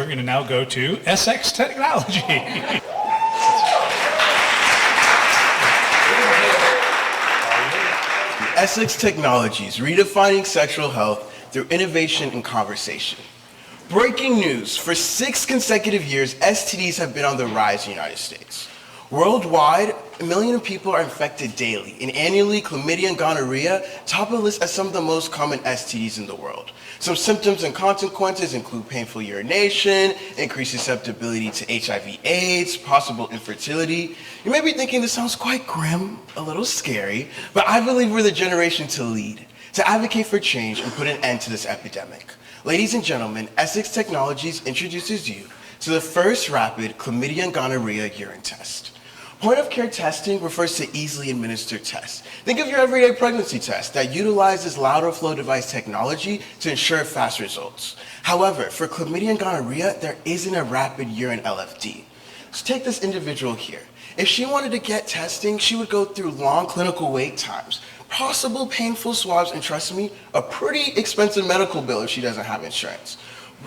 going to now go to SX Technology. SX Technologies, redefining sexual health through innovation and conversation. Breaking news, for 6 consecutive years, STDs have been on the rise in the United States. Worldwide, 1 million people are infected daily, and annually, chlamydia and gonorrhea top the list as some of the most common STDs in the world. Some symptoms and consequences include painful urination, increased susceptibility to HIV/AIDS, possible infertility. You may be thinking this sounds quite grim, a little scary, but I believe we're the generation to lead, to advocate for change and put an end to this epidemic. Ladies and gentlemen, SX Technologies introduces you to the first rapid chlamydia and gonorrhea urine test. Point-of-care testing refers to easily administered tests. Think of your everyday pregnancy test that utilizes lateral flow device technology to ensure fast results. However, for chlamydia and gonorrhea, there isn't a rapid urine LFD. So take this individual here. If she wanted to get testing, she would go through long clinical wait times, possible painful swabs, and trust me, a pretty expensive medical bill if she doesn't have insurance.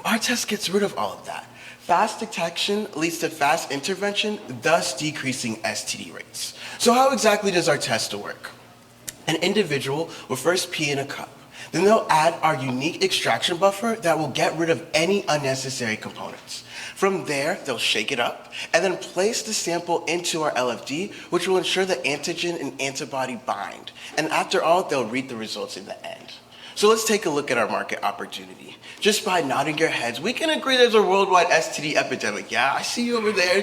Our test gets rid of all of that. Fast detection leads to fast intervention, thus decreasing STD rates. So how exactly does our test work? An individual will first pee in a cup. Then they'll add our unique extraction buffer that will get rid of any unnecessary components. From there, they'll shake it up and then place the sample into our LFD, which will ensure the antigen and antibody bind. And after all, they'll read the results in the end. So let's take a look at our market opportunity. Just by nodding your heads, we can agree there's a worldwide STD epidemic. Yeah, I see you over there,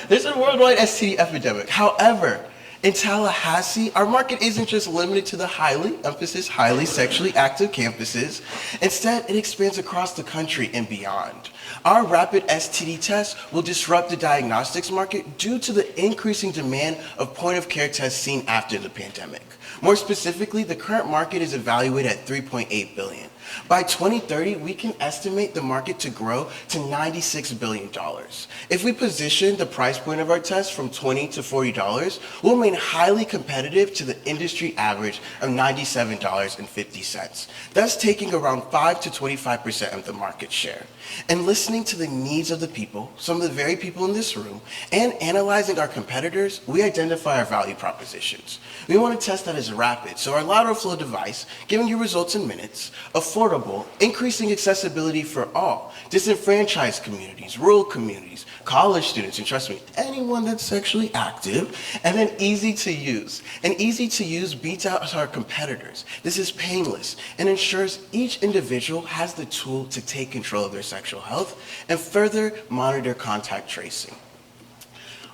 there's a worldwide STD epidemic. However, in Tallahassee, our market isn't just limited to the highly sexually active campuses. Instead, it expands across the country and beyond. Our rapid STD test will disrupt the diagnostics market due to the increasing demand of point-of-care tests seen after the pandemic. More specifically, the current market is evaluated at $3.8 billion. By 2030, we can estimate the market to grow to $96 billion. If we position the price point of our test from $20 to $40, we'll remain highly competitive to the industry average of $97.50, thus taking around 5 to 25% of the market share. And listening to the needs of the people, some of the very people in this room, and analyzing our competitors, we identify our value propositions. We want a test that is rapid, so our lateral flow device, giving you results in minutes, affordable, increasing accessibility for all, disenfranchised communities, rural communities, college students, and trust me, anyone that's sexually active, and then easy to use. And easy to use beats out our competitors. This is painless and ensures each individual has the tool to take control of their sexual health and further monitor contact tracing.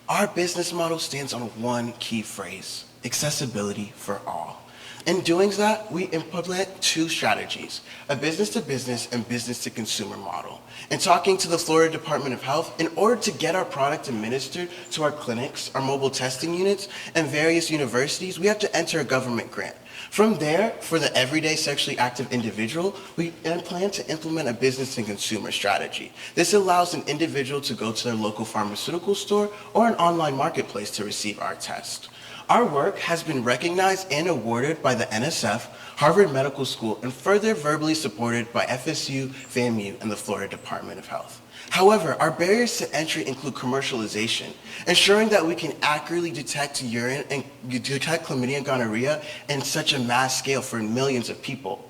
Our business model stands on one key phrase: accessibility for all. In doing that, we implement 2 strategies: a business-to-business and business-to-consumer model. In talking to the Florida Department of Health, in order to get our product administered to our clinics, our mobile testing units, and various universities, we have to enter a government grant. From there, for the everyday sexually active individual, we plan to implement a business and consumer strategy. This allows an individual to go to their local pharmaceutical store or an online marketplace to receive our test. Our work has been recognized and awarded by the NSF, Harvard Medical School, and further verbally supported by FSU, FAMU, and the Florida Department of Health. However, our barriers to entry include commercialization, ensuring that we can accurately detect urine and detect chlamydia and gonorrhea in such a mass scale for millions of people.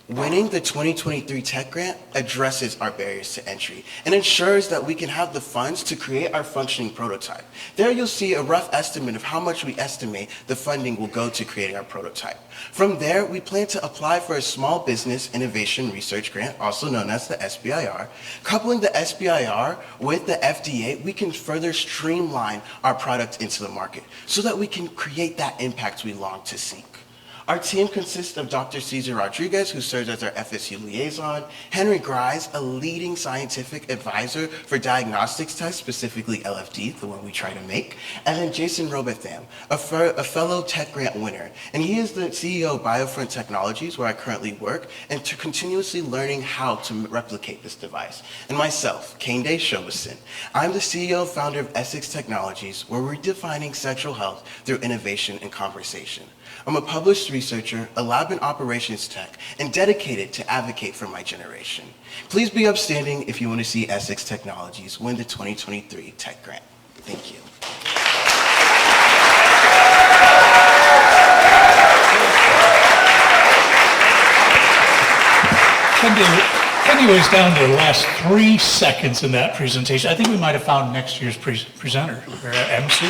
Winning the 2023 Tech Grant addresses our barriers to entry and ensures that we can have the funds to create our functioning prototype. There you'll see a rough estimate of how much we estimate the funding will go to creating our prototype. From there, we plan to apply for a Small Business Innovation Research Grant, also known as the SBIR. Coupling the SBIR with the FDA, we can further streamline our product into the market so that we can create that impact we long to seek. Our team consists of Dr. Cesar Rodriguez, who serves as our FSU liaison, Henry Grice, a leading scientific advisor for diagnostics tests, specifically LFD, the one we try to make, and then Jason Robotham, a fellow Tech Grant winner. And he is the CEO of Biofront Technologies, where I currently work, and to continuously learning how to replicate this device. And myself, Kehinde Sogbesan. I'm the CEO and founder of SX Technologies, where we're redefining sexual health through innovation and conversation. I'm a published researcher, a lab and operations tech, and dedicated to advocate for my generation. Please be upstanding if you want to see Essex Technologies win the 2023 Tech Grant. Thank you. Kehinde was down to the last 3 seconds in that presentation. I think we might have found next year's presenter, or MC.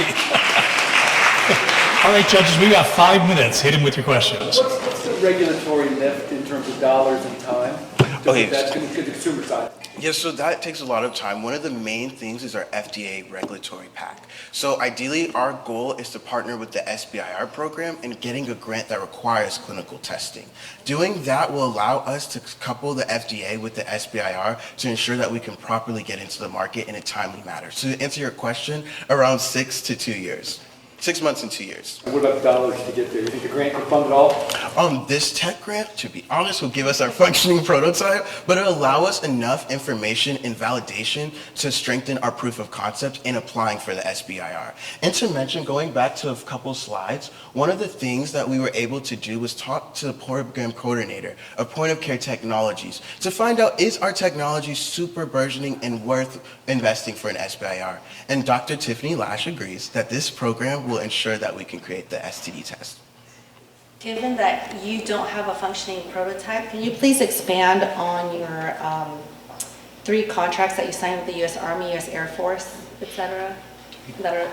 All right, judges, we got 5 minutes. Hit him with your questions. What's the regulatory lift in terms of dollars and time? That's going to the consumer side. Yes, so that takes a lot of time. One of the main things is our FDA regulatory pack. So ideally, our goal is to partner with the SBIR program and getting a grant that requires clinical testing. Doing that will allow us to couple the FDA with the SBIR to ensure that we can properly get into the market in a timely manner. So to answer your question, around 6 to 2 years. 6 months and 2 years. What about the dollars to get there? You think the grant can fund it all? This tech grant, to be honest, will give us our functioning prototype, but it'll allow us enough information and validation to strengthen our proof of concept in applying for the SBIR. And to mention, going back to a couple slides, one of the things that we were able to do was talk to the program coordinator of Point of Care Technologies to find out, is our technology super burgeoning and worth investing for an SBIR? And Dr. Tiffany Lash agrees that this program will ensure that we can create the STD test. Given that you don't have a functioning prototype, can you please expand on your 3 contracts that you signed with the U.S. Army, U.S. Air Force, etc.,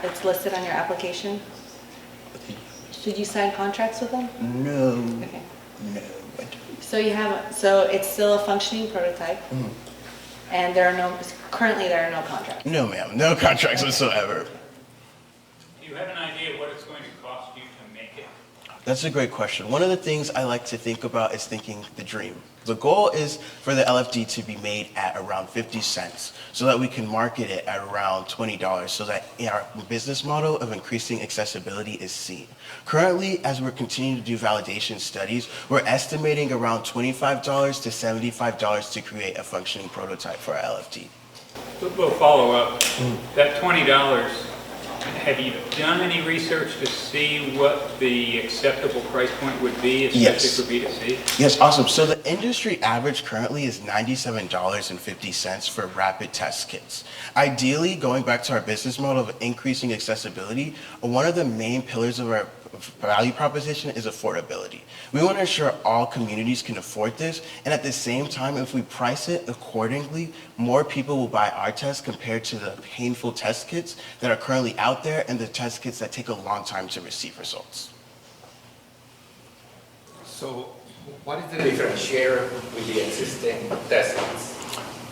it's listed on your application? Did you sign contracts with them? No. Okay. No. So it's still a functioning prototype, and currently there are no contracts. No, ma'am. No contracts whatsoever. Do you have an idea what it's going to cost you to make it? That's a great question. One of the things I like to think about is thinking the dream. The goal is for the LFD to be made at around 50 cents so that we can market it at around $20 so that our business model of increasing accessibility is seen. Currently, as we're continuing to do validation studies, we're estimating around $25 to $75 to create a functioning prototype for our LFD. We'll follow up. That $20, have you done any research to see what the acceptable price point would be, especially for B2C? Yes, awesome. So the industry average currently is $97.50 for rapid test kits. Ideally, going back to our business model of increasing accessibility, one of the main pillars of our value proposition is affordability. We want to ensure all communities can afford this, and at the same time, if we price it accordingly, more people will buy our tests compared to the painful test kits that are currently out there and the test kits that take a long time to receive results. So what is the difference share with the existing test kits?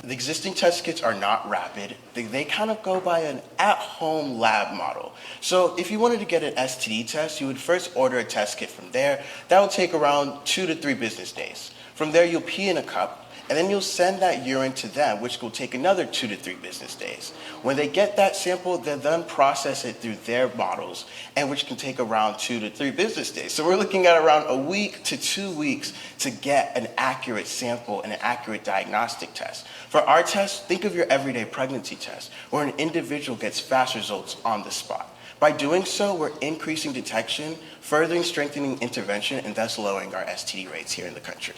The existing test kits are not rapid. They kind of go by an at-home lab model. So if you wanted to get an STD test, you would first order a test kit from there. That will take around 2 to 3 business days. From there, you'll pee in a cup, and then you'll send that urine to them, which will take another 2 to 3 business days. When they get that sample, they'll then process it through their models, and which can take around 2 to 3 business days. So we're looking at around a week to 2 weeks to get an accurate sample and an accurate diagnostic test. For our test, think of your everyday pregnancy test, where an individual gets fast results on the spot. By doing so, we're increasing detection, furthering strengthening intervention, and thus lowering our STD rates here in the country.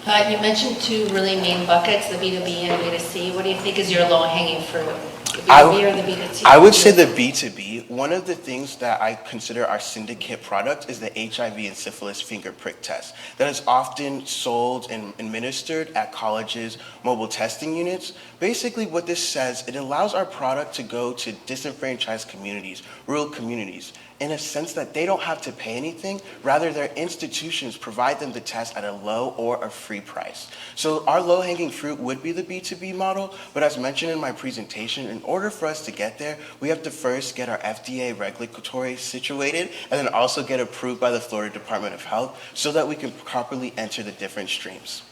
You mentioned 2 really main buckets, the B2B and B2C. What do you think is your low-hanging fruit? The B2B or the B2C? I would say the B2B. One of the things that I consider our syndicate product is the HIV and syphilis finger prick test that is often sold and administered at colleges' mobile testing units. Basically what this says, it allows our product to go to disenfranchised communities, rural communities, in a sense that they don't have to pay anything, rather their institutions provide them the test at a low or a free price. So our low-hanging fruit would be the B2B model, but as mentioned in my presentation, in order for us to get there, we have to first get our FDA regulatory situated and then also get approved by the Florida Department of Health so that we can properly enter the different streams.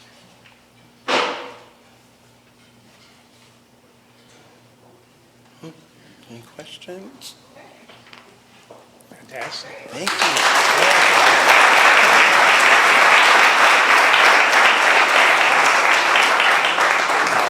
Any questions? Fantastic. Thank you.